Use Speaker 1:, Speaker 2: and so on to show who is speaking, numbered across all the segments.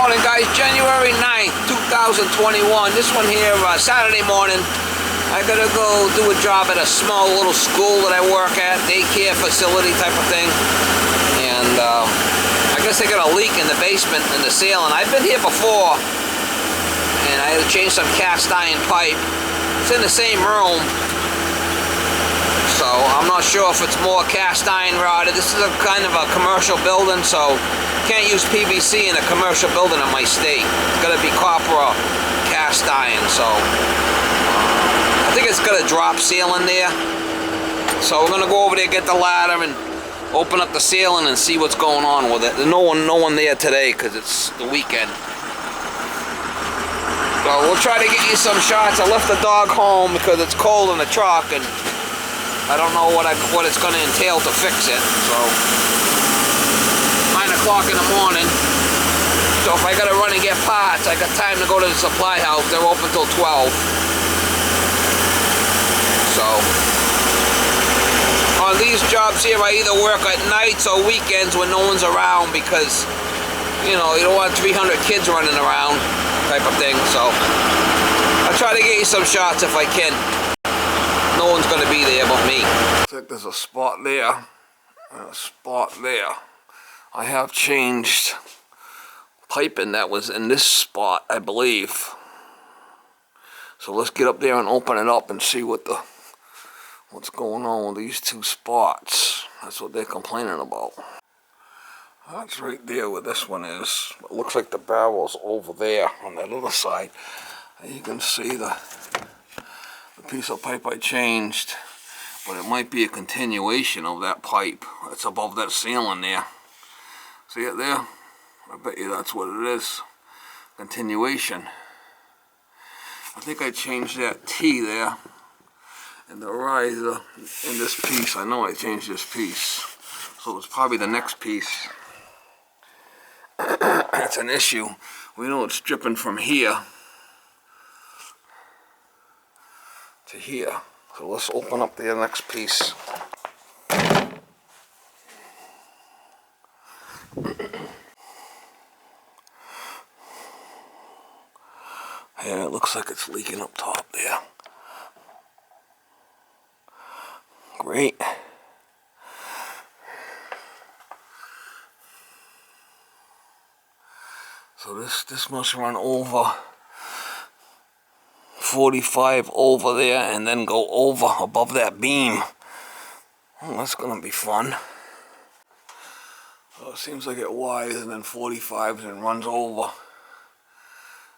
Speaker 1: morning, guys. January 9th, 2021. This one here, Saturday morning. I gotta go do a job at a small little school that I work at, daycare facility type of thing. And I guess they got a leak in the basement in the ceiling. I've been here before, and I had to change some cast iron pipe. It's in the same room, so I'm not sure if it's more cast iron rotted. This is a kind of a commercial building, so can't use PVC in a commercial building in my state. It's got to be copper or cast iron, so I think it's got a drop ceiling there. So we're gonna go over there, get the ladder, and open up the ceiling and see what's going on with it. There's no one there today because it's the weekend. So we'll try to get you some shots. I left the dog home because it's cold in the truck, and I don't know what it's going to entail to fix it. So 9 o'clock in the morning. So if I got to run and get parts, I got time to go to the supply house. They're open till 12. So on these jobs here, I either work at nights or weekends when no one's around because, you know, you don't want 300 kids running around type of thing. So I'll try to get you some shots if I can. No one's going to be there but me. Looks like there's a spot there and a spot there. I have changed piping that was in this spot, I believe. So let's get up there and open it up and see what's going on with these two spots. That's what they're complaining about. That's right there where this one is. It looks like the barrel's over there on that other side. And you can see the piece of pipe I changed, but it might be a continuation of that pipe. It's above that ceiling there. See it there? I bet you that's what it is. Continuation. I think I changed that T there and the riser in this piece. I know I changed this piece, so it's probably the next piece. That's an issue. We know it's dripping from here to here. So let's open up the next piece. And it looks like it's leaking up top there. Great. So this must run over 45 over there and then go over above that beam. Oh, that's gonna be fun. So it seems like it widens and then 45s and runs over.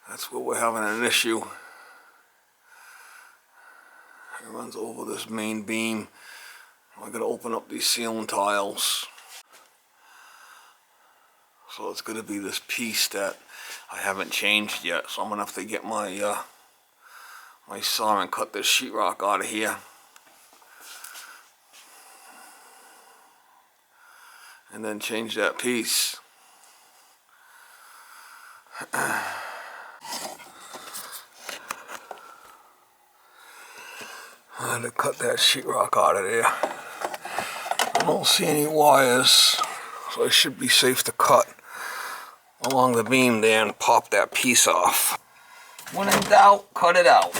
Speaker 1: That's where we're having an issue. It runs over this main beam. I gotta open up these ceiling tiles. So it's gonna be this piece that I haven't changed yet. So I'm gonna have to get my my saw and cut this sheetrock out of here. And then change that piece. I had to cut that sheetrock out of there. I don't see any wires, so it should be safe to cut along the beam there and pop that piece off. When in doubt, cut it out.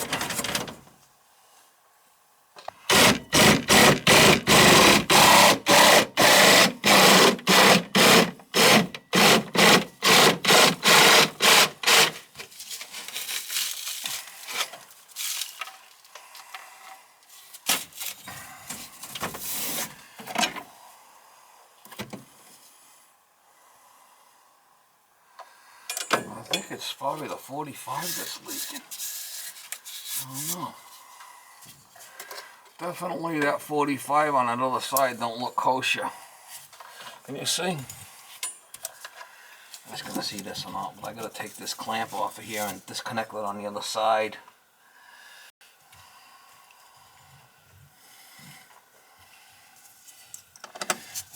Speaker 1: I think it's probably the 45 that's leaking. I don't know. Definitely that 45 on that other side don't look kosher. Can you see? I'm just gonna see this or not, but I gotta take this clamp off of here and disconnect it on the other side.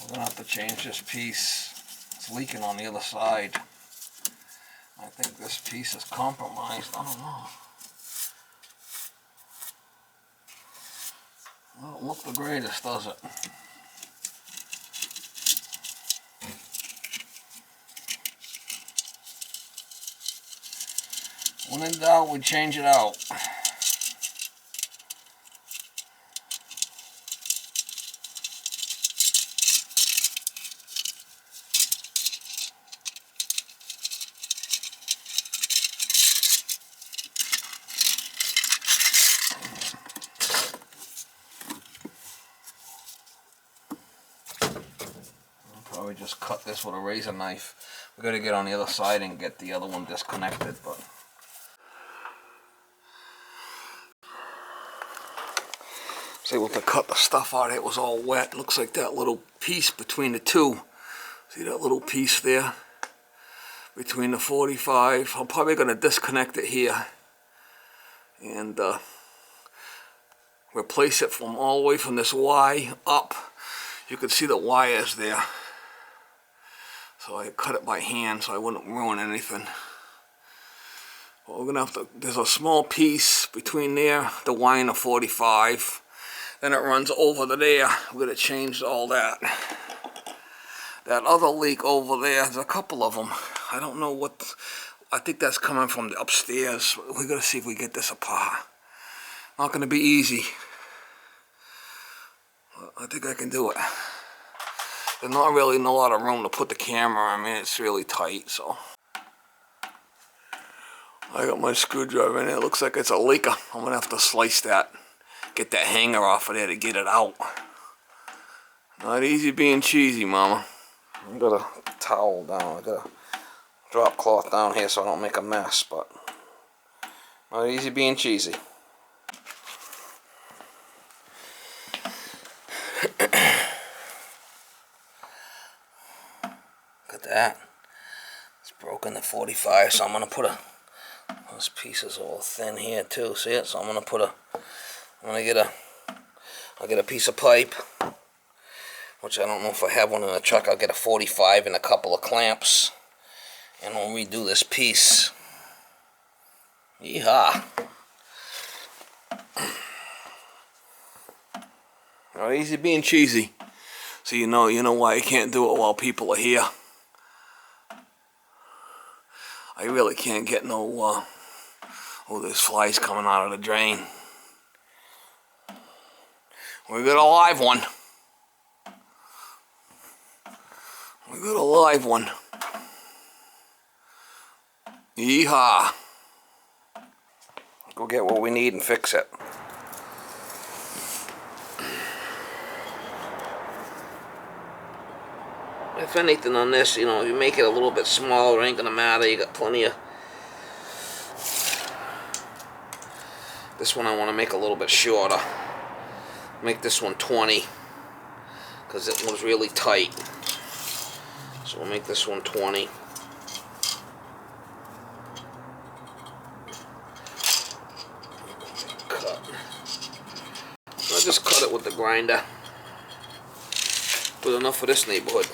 Speaker 1: We're gonna have to change this piece. It's leaking on the other side. I think this piece is compromised. I don't know. Well, it don't look the greatest, does it? When in doubt, we change it out. Probably just cut this with a razor knife. We got to get on the other side and get the other one disconnected, but was able to cut the stuff out. It was all wet. Looks like that little piece between the two. See that little piece there between the 45. I'm probably going to disconnect it here and replace it from all the way from this Y up. You can see the wires there. So I cut it by hand so I wouldn't ruin anything. But we're gonna have to, there's a small piece between there, the Y and the 45. Then it runs over to there. We're gonna change all that. That other leak over there, there's a couple of them. I don't know what, I think that's coming from the upstairs. We gotta see if we get this apart. Not gonna be easy. I think I can do it. There's not really a lot of room to put the camera. I mean, it's really tight, so. I got my screwdriver in it. It looks like it's a leaker. I'm gonna have to slice that. Get that hanger off of there to get it out. Not easy being cheesy, mama. I got a towel down. I got a drop cloth down here so I don't make a mess, but not easy being cheesy. Look at that. It's broken the 45, so I'm gonna put a. This piece is all thin here too. See it? So I'm gonna put a. I'll get a piece of pipe, which I don't know if I have one in the truck. I'll get a 45 and a couple of clamps, and we'll redo this piece. Yeehaw! Not easy being cheesy. So you know why you can't do it while people are here. I really can't get no. Oh, there's flies coming out of the drain. We got a live one. We got a live one. Yeehaw. Go get what we need and fix it. If anything on this, you make it a little bit smaller, ain't gonna matter. You got plenty of. This one I want to make a little bit shorter. Make this one 20 because it was really tight. So we'll make this one 20. Cut. I'll just cut it with the grinder. Good enough for this neighborhood.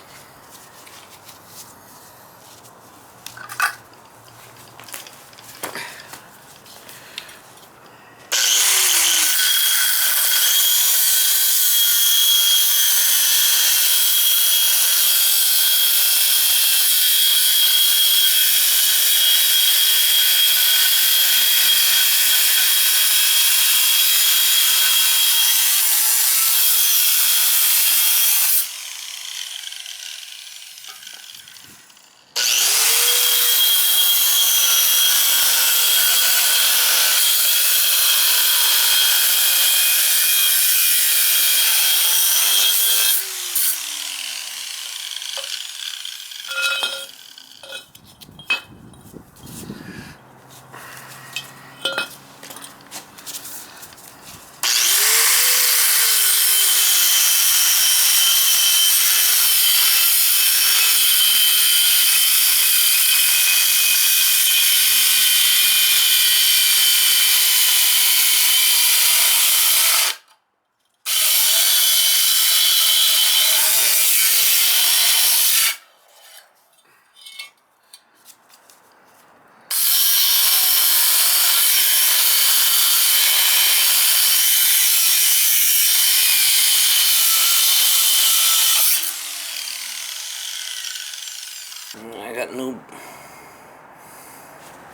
Speaker 1: I got new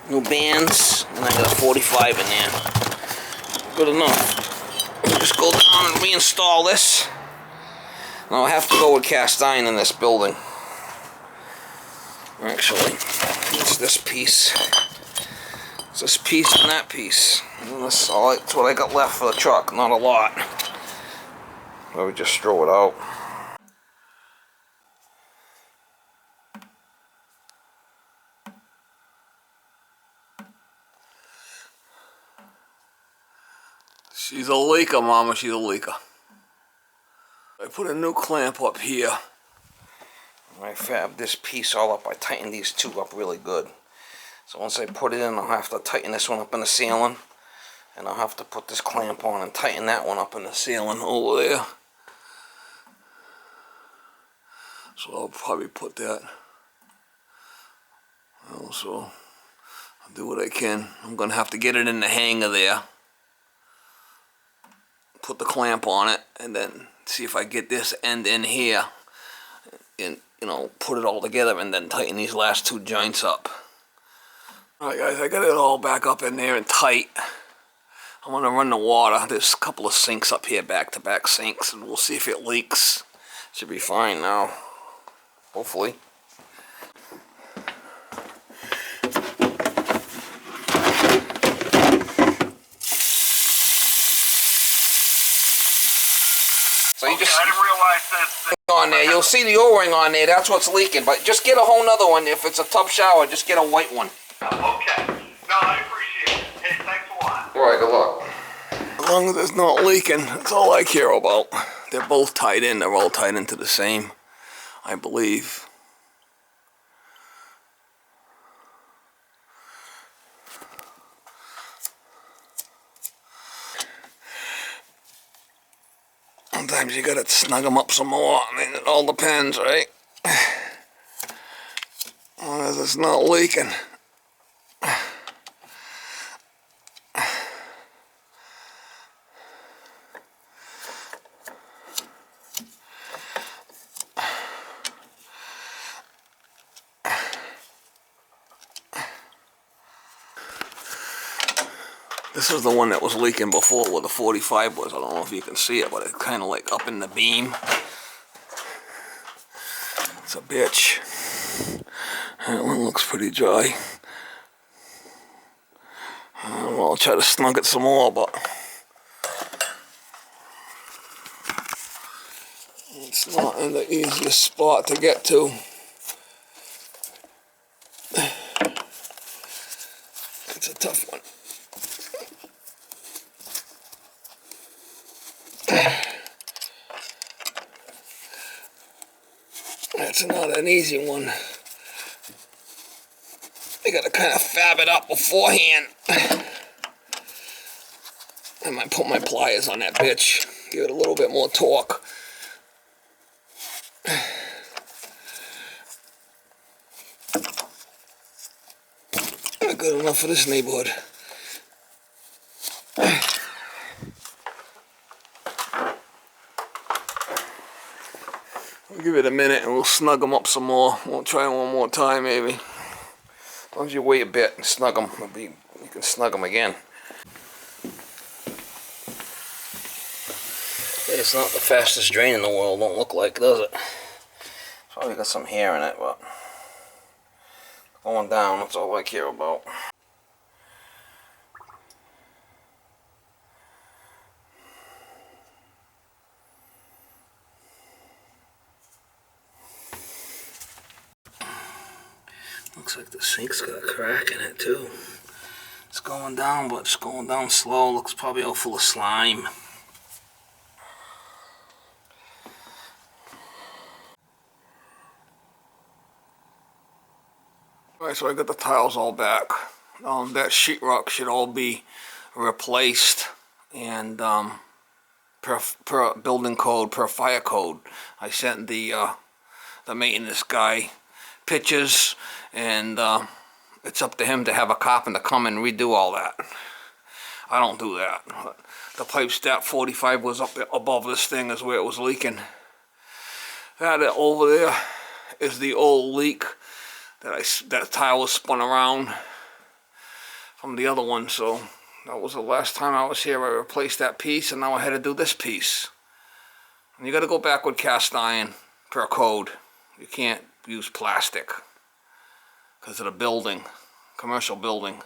Speaker 1: new bands, and I got a 45 in there. Good enough. I'll just go down and reinstall this. Now I have to go with cast iron in this building. Actually, it's this piece. It's this piece and that piece. And that's what I got left for the truck. Not a lot. I would just throw it out. She's a leaker, Mama. She's a leaker. I put a new clamp up here. I fab this piece all up. I tighten these two up really good. So once I put it in, I'll have to tighten this one up in the ceiling. And I'll have to put this clamp on and tighten that one up in the ceiling over there. So I'll probably put that. So I'll do what I can. I'm going to have to get it in the hanger there. Put the clamp on it and then see if I get this end in here. And, you know, put it all together and then tighten these last two joints up. Alright guys, I got it all back up in there and tight. I'm going to run the water. There's a couple of sinks up here, back-to-back sinks, and we'll see if it leaks. Should be fine now. Hopefully. So you just,
Speaker 2: I didn't realize that.
Speaker 1: On there, you'll see the O-ring on there. That's what's leaking. But just get a whole nother one. If it's a tub shower, just get a white one.
Speaker 2: Okay. No, I appreciate it. Hey, thanks a lot.
Speaker 1: All right, good luck. As long as it's not leaking, that's all I care about. They're both tied in. They're all tied into the same, I believe. Sometimes you gotta snug them up some more. I mean, it all depends, right? As long as it's not leaking. This is the one that was leaking before where the 45 was. I don't know if you can see it, but it's kind of like up in the beam. It's a bitch. That one looks pretty dry. I'll try to snug it some more, but it's not in the easiest spot to get to. It's a tough one. That's not an easy one. I gotta kind of fab it up beforehand. I might put my pliers on that bitch. Give it a little bit more torque. Not good enough for this neighborhood. We'll give it a minute and we'll snug them up some more. We'll try one more time maybe. As long as you wait a bit and snug them, you can snug them again. It's not the fastest drain in the world, don't look like, does it? Probably got some hair in it, but going down, that's all I care about. Looks like the sink's got a crack in it too. It's going down, but it's going down slow. Looks probably all full of slime. Alright, so I got the tiles all back. That sheetrock should all be replaced, and per building code, per fire code, I sent the maintenance guy pictures, and it's up to him to have a carpenter come and redo all that. I don't do that. The pipe stat 45 was up above this thing is where it was leaking. That over there is the old leak that tile was spun around. from the other one, so that was the last time I was here. I replaced that piece, and now I had to do this piece. And you got to go back with cast iron per code. You can't use plastic because of the building, commercial building.